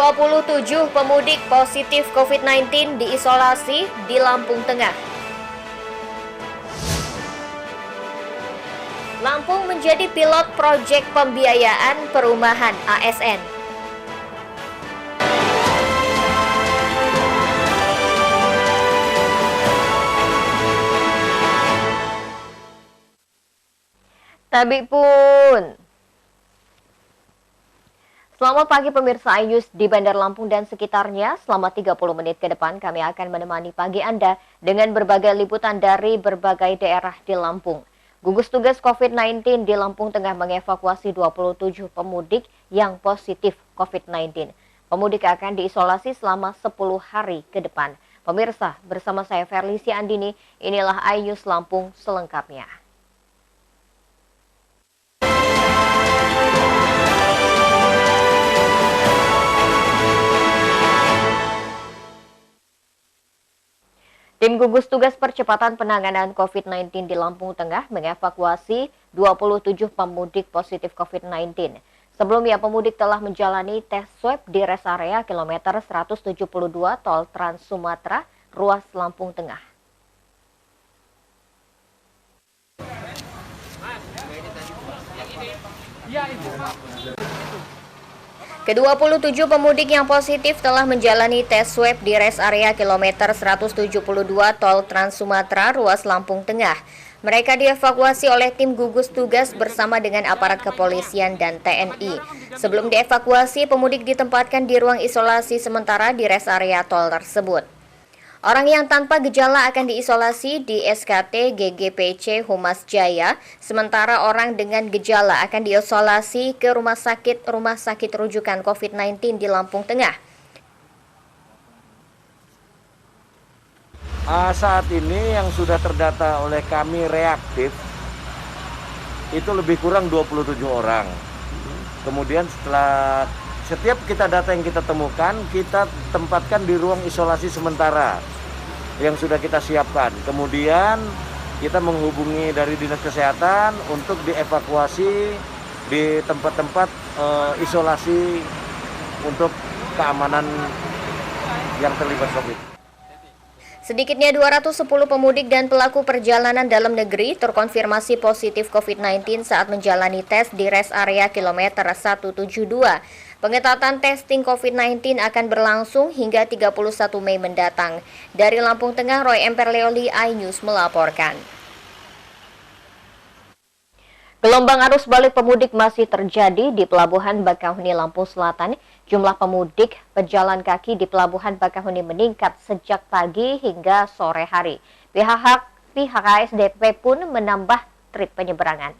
27 pemudik positif COVID-19 diisolasi di Lampung Tengah. Lampung menjadi pilot proyek pembiayaan perumahan ASN. Tabi pun. Selamat pagi pemirsa iNews di Bandar Lampung dan sekitarnya. Selama 30 menit ke depan kami akan menemani pagi Anda dengan berbagai liputan dari berbagai daerah di Lampung. Gugus tugas COVID-19 di Lampung Tengah mengevakuasi 27 pemudik yang positif COVID-19. Pemudik akan diisolasi selama 10 hari ke depan. Pemirsa, bersama saya Ferlisi Andini, inilah iNews Lampung selengkapnya. Tim gugus tugas percepatan penanganan COVID-19 di Lampung Tengah mengevakuasi 27 pemudik positif COVID-19. Sebelumnya pemudik telah menjalani tes swab di rest area kilometer 172 Tol Trans Sumatera, ruas Lampung Tengah. Ke-27 pemudik yang positif telah menjalani tes swab di rest area kilometer 172 Tol Trans Sumatera, ruas Lampung Tengah. Mereka dievakuasi oleh tim gugus tugas bersama dengan aparat kepolisian dan TNI. Sebelum dievakuasi, pemudik ditempatkan di ruang isolasi sementara di rest area tol tersebut. Orang yang tanpa gejala akan diisolasi di SKT GGPC Humas Jaya, sementara orang dengan gejala akan diisolasi ke rumah sakit rujukan COVID-19 di Lampung Tengah. Saat ini yang sudah terdata oleh kami reaktif itu lebih kurang 27 orang. Kemudian setelah setiap data yang kita temukan, kita tempatkan di ruang isolasi sementara yang sudah kita siapkan. Kemudian kita menghubungi dari Dinas Kesehatan untuk dievakuasi di tempat-tempat isolasi untuk keamanan yang terlibat COVID. Sedikitnya 210 pemudik dan pelaku perjalanan dalam negeri terkonfirmasi positif COVID-19 saat menjalani tes di rest area kilometer 172. Pengetatan testing COVID-19 akan berlangsung hingga 31 Mei mendatang. Dari Lampung Tengah, Roy Emperleoli, iNews melaporkan. Gelombang arus balik pemudik masih terjadi di Pelabuhan Bakauheni, Lampung Selatan. Jumlah pemudik pejalan kaki di Pelabuhan Bakauheni meningkat sejak pagi hingga sore hari. Pihak ASDP pun menambah trip penyeberangan.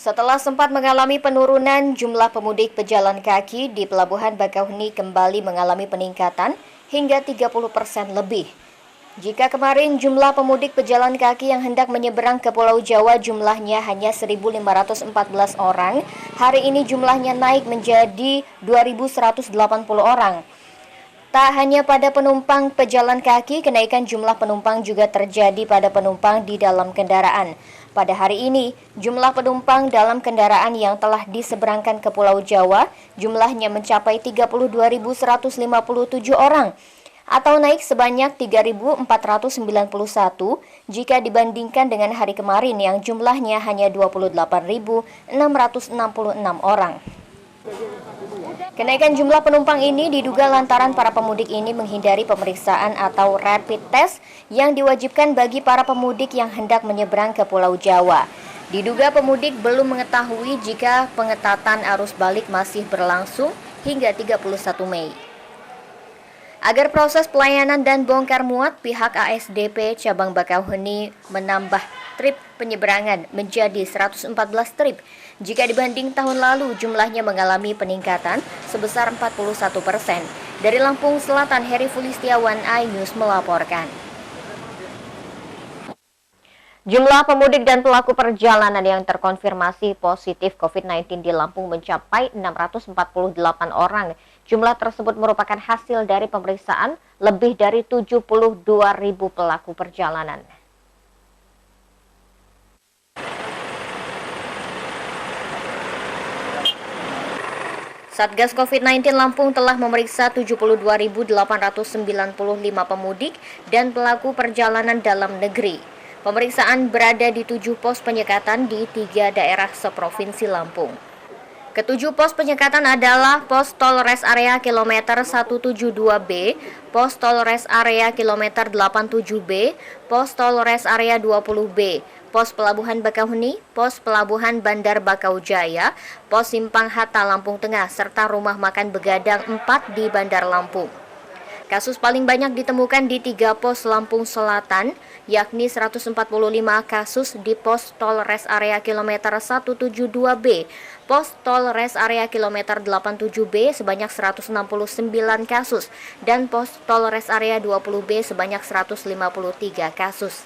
Setelah sempat mengalami penurunan, jumlah pemudik pejalan kaki di Pelabuhan Bakauheni kembali mengalami peningkatan hingga 30% lebih. Jika kemarin jumlah pemudik pejalan kaki yang hendak menyeberang ke Pulau Jawa jumlahnya hanya 1.514 orang, hari ini jumlahnya naik menjadi 2.180 orang. Tak hanya pada penumpang pejalan kaki, kenaikan jumlah penumpang juga terjadi pada penumpang di dalam kendaraan. Pada hari ini, jumlah penumpang dalam kendaraan yang telah diseberangkan ke Pulau Jawa jumlahnya mencapai 32.157 orang atau naik sebanyak 3.491 jika dibandingkan dengan hari kemarin yang jumlahnya hanya 28.666 orang. Kenaikan jumlah penumpang ini diduga lantaran para pemudik ini menghindari pemeriksaan atau rapid test yang diwajibkan bagi para pemudik yang hendak menyeberang ke Pulau Jawa. Diduga pemudik belum mengetahui jika pengetatan arus balik masih berlangsung hingga 31 Mei. Agar proses pelayanan dan bongkar muat, pihak ASDP Cabang Bakauheni menambah trip penyeberangan menjadi 114 trip. Jika dibanding tahun lalu, jumlahnya mengalami peningkatan sebesar 41%. Dari Lampung Selatan, Heri Fulistiawan, iNews melaporkan. Jumlah pemudik dan pelaku perjalanan yang terkonfirmasi positif COVID-19 di Lampung mencapai 648 orang. Jumlah tersebut merupakan hasil dari pemeriksaan lebih dari 72.000 pelaku perjalanan. Satgas COVID-19 Lampung telah memeriksa 72.895 pemudik dan pelaku perjalanan dalam negeri. Pemeriksaan berada di 7 pos penyekatan di 3 daerah seprovinsi Lampung. Ketujuh pos penyekatan adalah Pos Tol Rest Area Kilometer 172B, Pos Tol Rest Area Kilometer 87B, Pos Tol Rest Area 20B, Pos Pelabuhan Bakauheni, Pos Pelabuhan Bandar Bakau Jaya, Pos Simpang Hatta Lampung Tengah, serta Rumah Makan Begadang 4 di Bandar Lampung. Kasus paling banyak ditemukan di 3 pos Lampung Selatan, yakni 145 kasus di Pos Tol Rest Area Kilometer 172B, Pos Tol Rest Area Kilometer 87B sebanyak 169 kasus, dan Pos Tol Rest Area 20B sebanyak 153 kasus.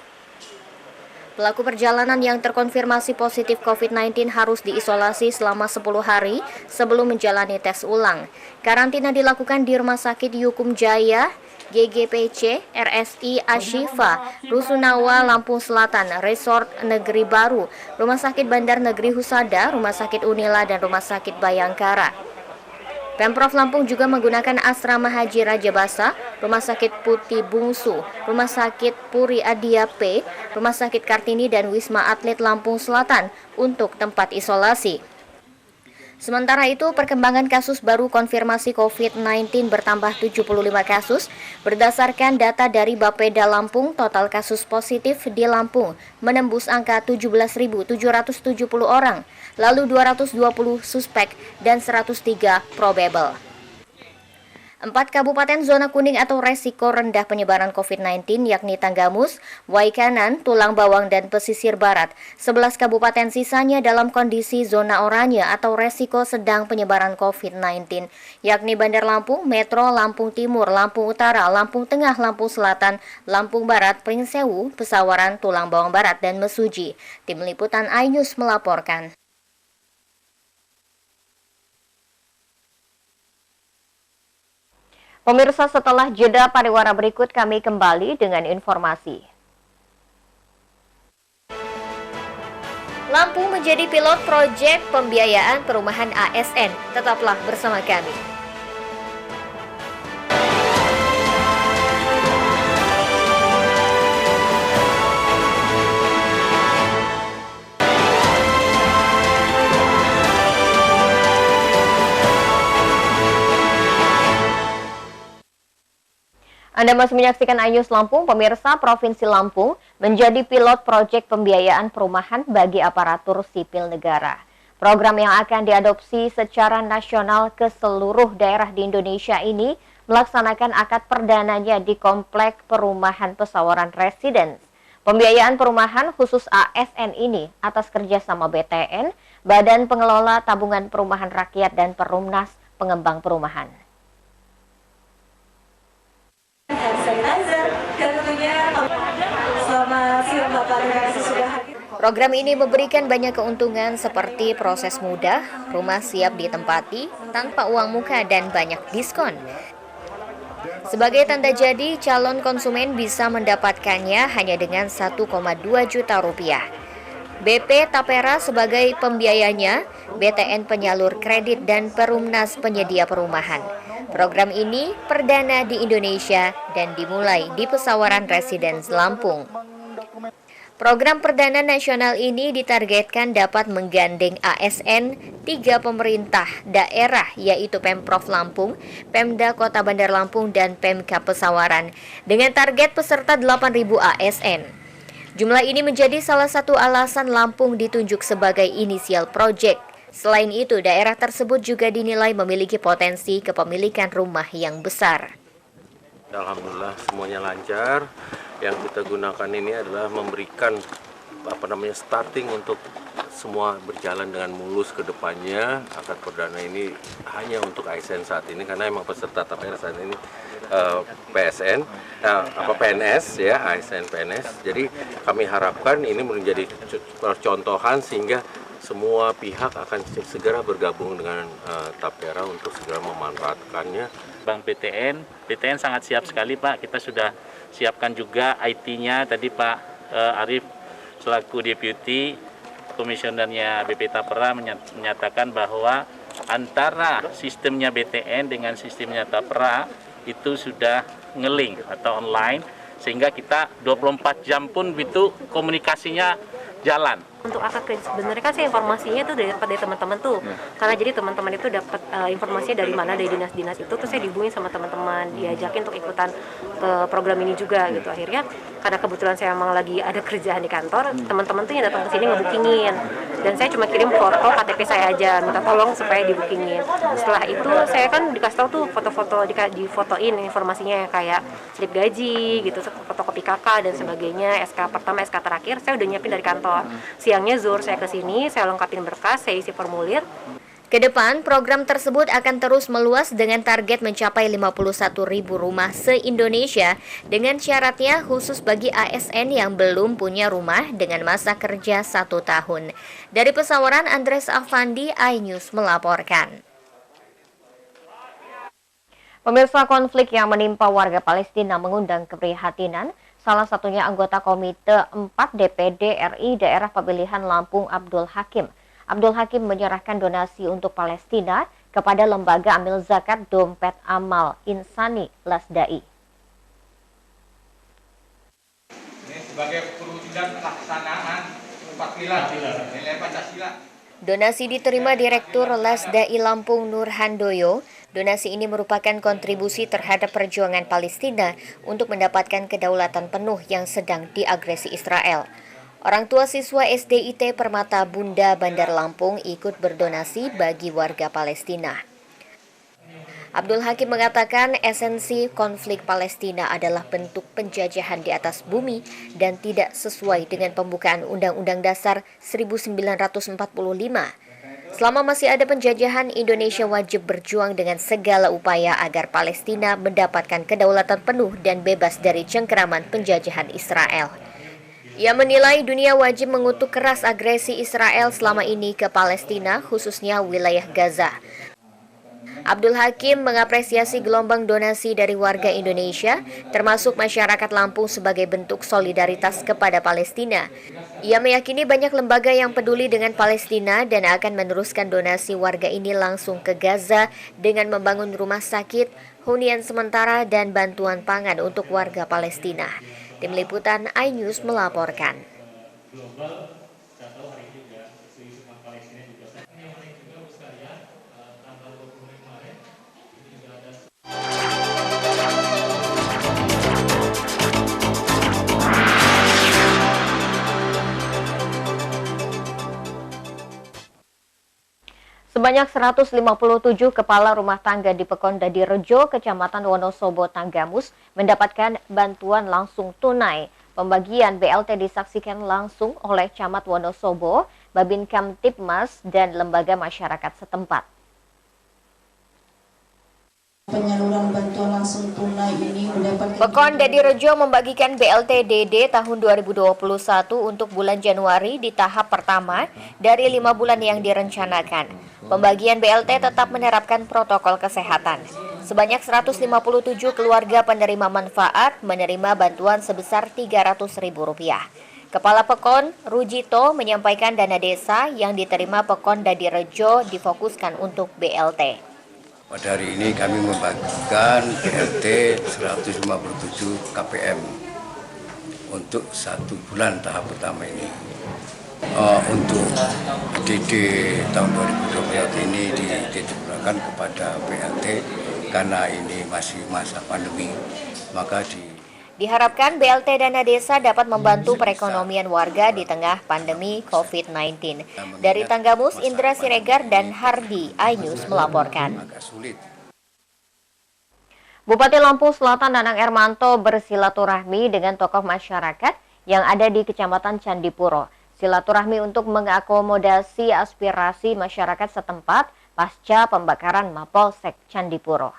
Pelaku perjalanan yang terkonfirmasi positif COVID-19 harus diisolasi selama 10 hari sebelum menjalani tes ulang. Karantina dilakukan di Rumah Sakit Yukum Jaya, GGPC, RSI Ashifa, Rusunawa, Lampung Selatan, Resort Negeri Baru, Rumah Sakit Bandar Negeri Husada, Rumah Sakit Unila, dan Rumah Sakit Bayangkara. Pemprov Lampung juga menggunakan Asrama Haji Raja Basa, Rumah Sakit Putih Bungsu, Rumah Sakit Puri Adia P, Rumah Sakit Kartini, dan Wisma Atlet Lampung Selatan untuk tempat isolasi. Sementara itu, perkembangan kasus baru konfirmasi COVID-19 bertambah 75 kasus. Berdasarkan data dari Bapeda Lampung, total kasus positif di Lampung menembus angka 17.770 orang, lalu 220 suspek dan 103 probable. 4 kabupaten zona kuning atau resiko rendah penyebaran COVID-19 yakni Tanggamus, Waikanan, Tulang Bawang, dan Pesisir Barat. 11 kabupaten sisanya dalam kondisi zona oranye atau resiko sedang penyebaran COVID-19 yakni Bandar Lampung, Metro, Lampung Timur, Lampung Utara, Lampung Tengah, Lampung Selatan, Lampung Barat, Pringsewu, Pesawaran, Tulang Bawang Barat, dan Mesuji. Tim Liputan iNews melaporkan. Pemirsa, setelah jeda pariwara berikut kami kembali dengan informasi. Lampung menjadi pilot proyek pembiayaan perumahan ASN. Tetaplah bersama kami. Anda masih menyaksikan iNews Lampung. Pemirsa, Provinsi Lampung menjadi pilot proyek pembiayaan perumahan bagi aparatur sipil negara. Program yang akan diadopsi secara nasional ke seluruh daerah di Indonesia ini melaksanakan akad perdananya di Komplek Perumahan Pesawaran Residence. Pembiayaan perumahan khusus ASN ini atas kerjasama BTN, Badan Pengelola Tabungan Perumahan Rakyat, dan Perumnas Pengembang Perumahan. Program ini memberikan banyak keuntungan seperti proses mudah, rumah siap ditempati, tanpa uang muka, dan banyak diskon. Sebagai tanda jadi, calon konsumen bisa mendapatkannya hanya dengan 1,2 juta rupiah. BP Tapera sebagai pembiayanya, BTN penyalur kredit, dan Perumnas penyedia perumahan. Program ini perdana di Indonesia dan dimulai di Pesawaran Residence Lampung. Program perdana nasional ini ditargetkan dapat menggandeng ASN 3 pemerintah daerah yaitu Pemprov Lampung, Pemda Kota Bandar Lampung, dan Pemkab Pesawaran dengan target peserta 8.000 ASN. Jumlah ini menjadi salah satu alasan Lampung ditunjuk sebagai inisial proyek. Selain itu, daerah tersebut juga dinilai memiliki potensi kepemilikan rumah yang besar. Alhamdulillah semuanya lancar. Yang kita gunakan ini adalah memberikan starting untuk semua berjalan dengan mulus ke depannya. Akad perdana ini hanya untuk ASN saat ini karena memang peserta tapera saat ini PNS ya, ASN PNS. Jadi kami harapkan ini menjadi percontohan sehingga semua pihak akan segera bergabung dengan tapera untuk segera memanfaatkannya. Bank BTN sangat siap sekali Pak. Kita sudah siapkan juga IT-nya. Tadi Pak Arif selaku Deputi Komisionernya BP Tapera menyatakan bahwa antara sistemnya BTN dengan sistemnya Tapra itu sudah nge-link atau online, sehingga kita 24 jam pun itu komunikasinya jalan. Untuk akad kredit sebenarnya kan saya informasinya itu dari teman-teman tuh, karena jadi teman-teman itu dapat informasinya dari mana, dari dinas-dinas itu, terus saya dihubungin sama teman-teman, diajakin untuk ikutan ke program ini juga gitu. Akhirnya karena kebetulan saya memang lagi ada kerjaan di kantor, teman-teman tuh yang datang ke sini ngebukingin, dan saya cuma kirim foto KTP saya aja, minta tolong supaya dibukingin. Setelah itu saya kan dikasih tahu tuh foto-foto, difotoin informasinya kayak slip gaji gitu, fotokopi KK dan sebagainya, SK pertama, SK terakhir, saya udah nyiapin dari kantor. Siangnya zuhur saya ke sini, saya lengkapin berkas, saya isi formulir. Kedepan, program tersebut akan terus meluas dengan target mencapai 51.000 rumah se-Indonesia dengan syaratnya khusus bagi ASN yang belum punya rumah dengan masa kerja 1 tahun. Dari Pesawaran, Andres Afandi, iNews melaporkan. Pemirsa, konflik yang menimpa warga Palestina mengundang keprihatinan. Salah satunya anggota Komite 4 DPD RI Daerah Pemilihan Lampung, Abdul Hakim. Abdul Hakim menyerahkan donasi untuk Palestina kepada Lembaga Amil Zakat Dompet Amal Insani Lasdai. Ini sebagai perwujudan pelaksanaan 4 pilar nilai Pancasila. Donasi diterima Direktur Lasdai Lampung Nur Handoyo. Donasi ini merupakan kontribusi terhadap perjuangan Palestina untuk mendapatkan kedaulatan penuh yang sedang diagresi Israel. Orang tua siswa SDIT Permata Bunda Bandar Lampung ikut berdonasi bagi warga Palestina. Abdul Hakim mengatakan esensi konflik Palestina adalah bentuk penjajahan di atas bumi dan tidak sesuai dengan pembukaan Undang-Undang Dasar 1945. Selama masih ada penjajahan, Indonesia wajib berjuang dengan segala upaya agar Palestina mendapatkan kedaulatan penuh dan bebas dari cengkeraman penjajahan Israel. Ia menilai dunia wajib mengutuk keras agresi Israel selama ini ke Palestina, khususnya wilayah Gaza. Abdul Hakim mengapresiasi gelombang donasi dari warga Indonesia, termasuk masyarakat Lampung sebagai bentuk solidaritas kepada Palestina. Ia meyakini banyak lembaga yang peduli dengan Palestina dan akan meneruskan donasi warga ini langsung ke Gaza dengan membangun rumah sakit, hunian sementara, dan bantuan pangan untuk warga Palestina. Tim Liputan iNews melaporkan. Sebanyak 157 kepala rumah tangga di Pekondadi Rejo, Kecamatan Wonosobo, Tanggamus mendapatkan bantuan langsung tunai. Pembagian BLT disaksikan langsung oleh Camat Wonosobo, Babin Kamtibmas, dan lembaga masyarakat setempat. Penyaluran bantuan langsung tunai ini mendapatkan Pekondadi Rejo membagikan BLT DD tahun 2021 untuk bulan Januari di tahap pertama dari 5 bulan yang direncanakan. Pembagian BLT tetap menerapkan protokol kesehatan. Sebanyak 157 keluarga penerima manfaat menerima bantuan sebesar Rp300.000. Kepala Pekon, Rujito, menyampaikan dana desa yang diterima Pekondadi Rejo difokuskan untuk BLT. Pada hari ini kami membagikan BLT 157 KPM untuk 1 bulan tahap pertama ini. Untuk DD tahun 2020 ini dititipkan kepada BLT karena ini masih masa pandemi, maka Diharapkan BLT dana desa dapat membantu perekonomian warga di tengah pandemi COVID-19. Dari Tanggamus, Indra Siregar dan Hardi, iNews melaporkan. Bupati Lampung Selatan Nanang Ermanto bersilaturahmi dengan tokoh masyarakat yang ada di Kecamatan Candipuro. Silaturahmi untuk mengakomodasi aspirasi masyarakat setempat pasca pembakaran Mapolsek Candipuro.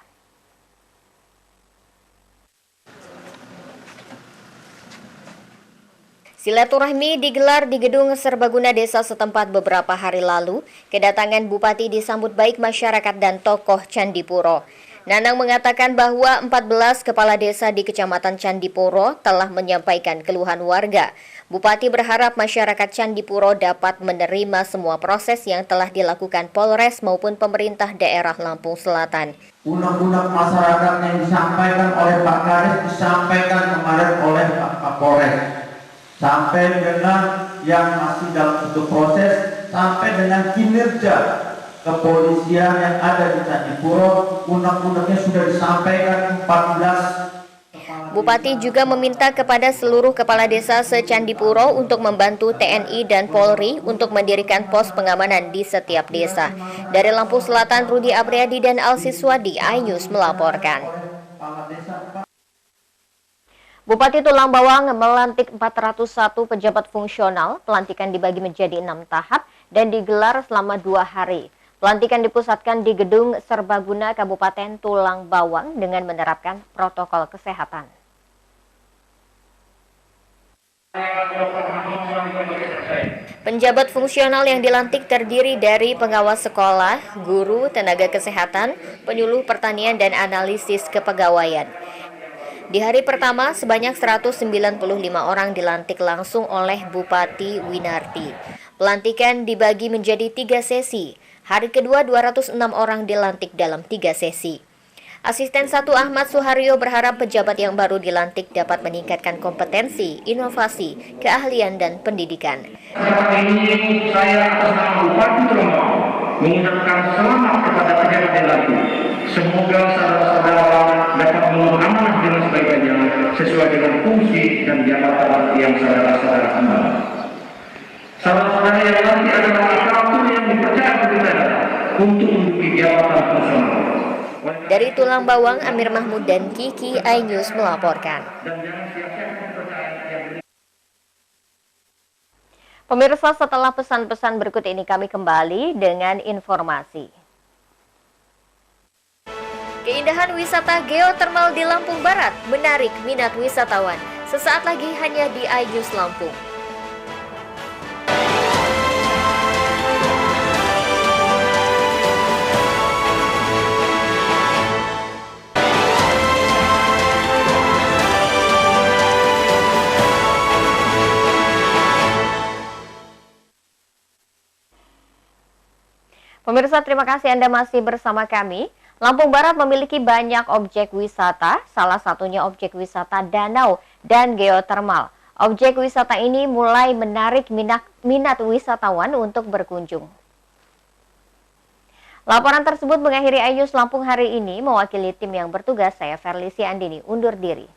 Silaturahmi digelar di Gedung Serbaguna Desa setempat beberapa hari lalu. Kedatangan Bupati disambut baik masyarakat dan tokoh Candipuro. Nanang mengatakan bahwa 14 kepala desa di Kecamatan Candipuro telah menyampaikan keluhan warga. Bupati berharap masyarakat Candipuro dapat menerima semua proses yang telah dilakukan Polres maupun pemerintah daerah Lampung Selatan. Undang-undang masyarakat yang disampaikan oleh Pak Kades disampaikan kemarin oleh Pak Kapolres. Sampai dengan yang masih dalam satu proses, sampai dengan kinerja kepolisian yang ada di Candipuro, undang-undangnya sudah disampaikan 14. Bupati juga meminta kepada seluruh kepala desa se-Candipuro untuk membantu TNI dan Polri untuk mendirikan pos pengamanan di setiap desa. Dari Lampung Selatan, Rudi Apriadi dan Alsiswadi, iNews melaporkan. Bupati Tulang Bawang melantik 401 pejabat fungsional. Pelantikan dibagi menjadi 6 tahap dan digelar selama 2 hari. Pelantikan dipusatkan di Gedung Serbaguna Kabupaten Tulang Bawang dengan menerapkan protokol kesehatan. Penjabat fungsional yang dilantik terdiri dari pengawas sekolah, guru, tenaga kesehatan, penyuluh pertanian, dan analisis kepegawaian. Di hari pertama, sebanyak 195 orang dilantik langsung oleh Bupati Winarti. Pelantikan dibagi menjadi 3 sesi. Hari kedua 206 orang dilantik dalam 3 sesi. Asisten 1 Ahmad Suharyo berharap pejabat yang baru dilantik dapat meningkatkan kompetensi, inovasi, keahlian, dan pendidikan. Saat ini saya atas nama Bupati Tulang Bawang mengucapkan selamat kepada pejabat dilantik. Semoga saudara-saudara dapat mengurus amanah dengan sebaik-baiknya sesuai dengan fungsi dan jabatan yang saudara-saudara emban. Saudara-saudara yang nanti adalah aparatur yang dipercaya pemerintah untuk menduduki jabatan fungsional. Dari Tulang Bawang, Amir Mahmud dan Kiki, iNews melaporkan. Pemirsa, setelah pesan-pesan berikut ini kami kembali dengan informasi. Keindahan wisata geotermal di Lampung Barat menarik minat wisatawan. Sesaat lagi hanya di iNews Lampung. Pemirsa, terima kasih Anda masih bersama kami. Lampung Barat memiliki banyak objek wisata, salah satunya objek wisata danau dan geotermal. Objek wisata ini mulai menarik minat wisatawan untuk berkunjung. Laporan tersebut mengakhiri iNews Lampung hari ini. Mewakili tim yang bertugas, saya Verlisi Andini undur diri.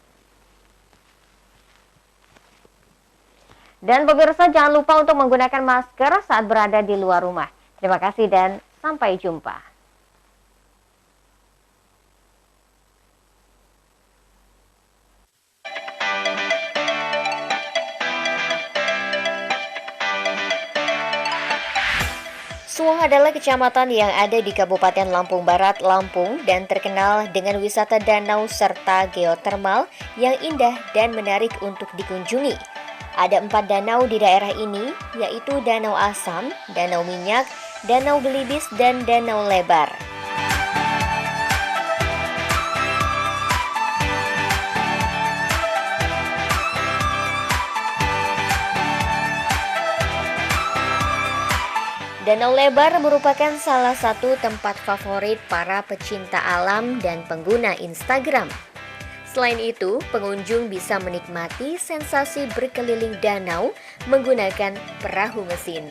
Dan pemirsa, jangan lupa untuk menggunakan masker saat berada di luar rumah. Terima kasih dan sampai jumpa. Suwong adalah kecamatan yang ada di Kabupaten Lampung Barat, Lampung, dan terkenal dengan wisata danau serta geotermal yang indah dan menarik untuk dikunjungi. Ada 4 danau di daerah ini, yaitu Danau Asam, Danau Minyak, Danau Belibis, dan Danau Lebar. Danau Lebar merupakan salah satu tempat favorit para pecinta alam dan pengguna Instagram. Selain itu, pengunjung bisa menikmati sensasi berkeliling danau menggunakan perahu mesin.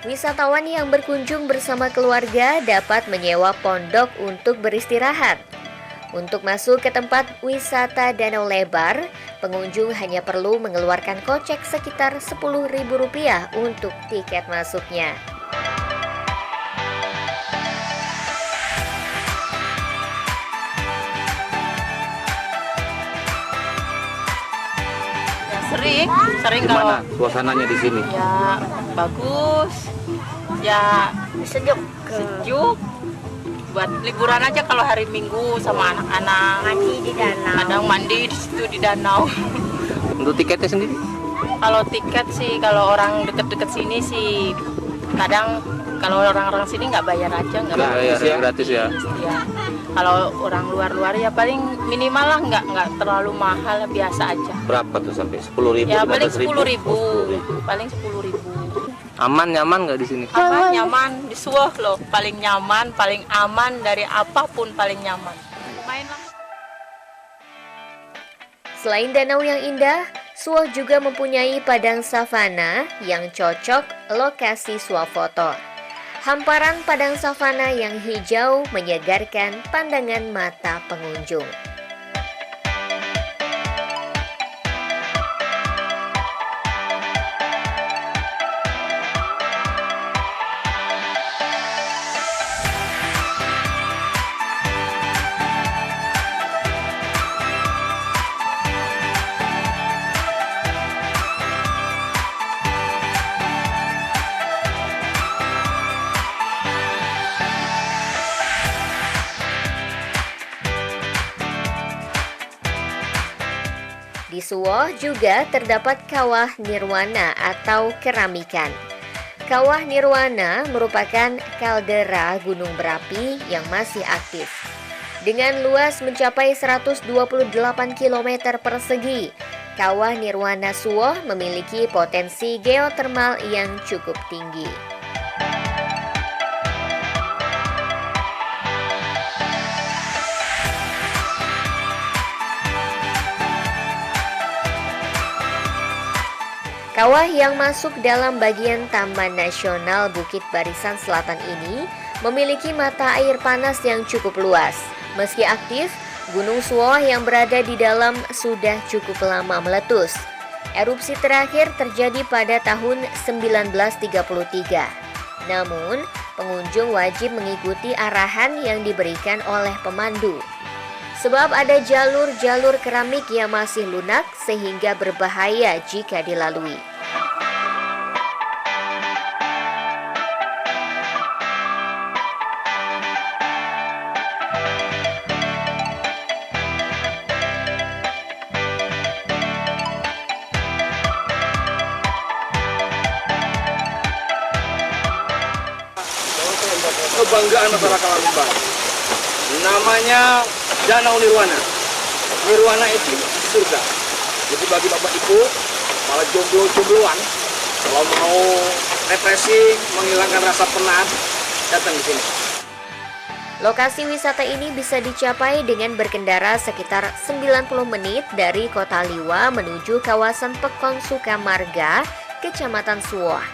Wisatawan yang berkunjung bersama keluarga dapat menyewa pondok untuk beristirahat. Untuk masuk ke tempat wisata Danau Lebar, pengunjung hanya perlu mengeluarkan kocek sekitar Rp10.000 untuk tiket masuknya. Sering Gimana kalau suasananya di sini? ya bagus, ya sejuk buat liburan aja kalau hari Minggu sama anak-anak. Mandi di danau. Kadang mandi di situ di danau. Untuk tiketnya sendiri? Kalau tiket sih kalau orang deket-deket sini sih kadang kalau orang-orang sini nggak bayar aja, nggak bayar ya, gratis ya. Ya. Kalau orang luar ya paling minimal lah, nggak terlalu mahal, biasa aja. Berapa tuh sampai 10.000? Ya paling 15.000? 10.000, paling 10.000. Aman nyaman nggak di sini? Aman, nyaman, di Suwoh loh, paling nyaman, paling aman dari apapun, paling nyaman. Main lah. Selain danau yang indah, Suwoh juga mempunyai padang savana yang cocok lokasi swafoto. Hamparan padang savana yang hijau menyegarkan pandangan mata pengunjung. Di Suwoh juga terdapat Kawah Nirwana atau keramikan. Kawah Nirwana merupakan kaldera gunung berapi yang masih aktif. Dengan luas mencapai 128 km persegi, Kawah Nirwana Suwoh memiliki potensi geotermal yang cukup tinggi. Kawah yang masuk dalam bagian Taman Nasional Bukit Barisan Selatan ini memiliki mata air panas yang cukup luas. Meski aktif, Gunung Suwoh yang berada di dalam sudah cukup lama meletus. Erupsi terakhir terjadi pada tahun 1933. Namun, pengunjung wajib mengikuti arahan yang diberikan oleh pemandu. Sebab ada jalur-jalur keramik yang masih lunak sehingga berbahaya jika dilalui. Kebanggaan masyarakat Lembang. Namanya Danau Nirwana. Nirwana itu surga. Jadi bagi bapak ibu, malah jomblo-jombloan, kalau mau refreshing, menghilangkan rasa penat, datang di sini. Lokasi wisata ini bisa dicapai dengan berkendara sekitar 90 menit dari Kota Liwa menuju kawasan Pekon Sukamarga, Kecamatan Suwoh.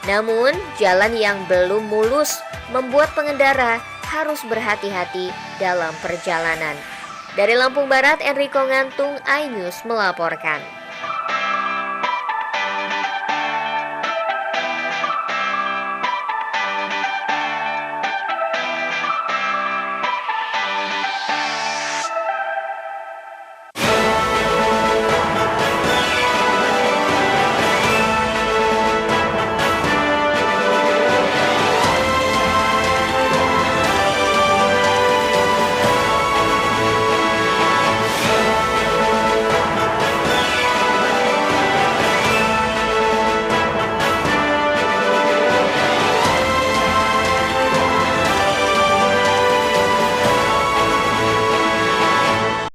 Namun, jalan yang belum mulus membuat pengendara harus berhati-hati dalam perjalanan. Dari Lampung Barat, Enrico Ngantung, iNews melaporkan.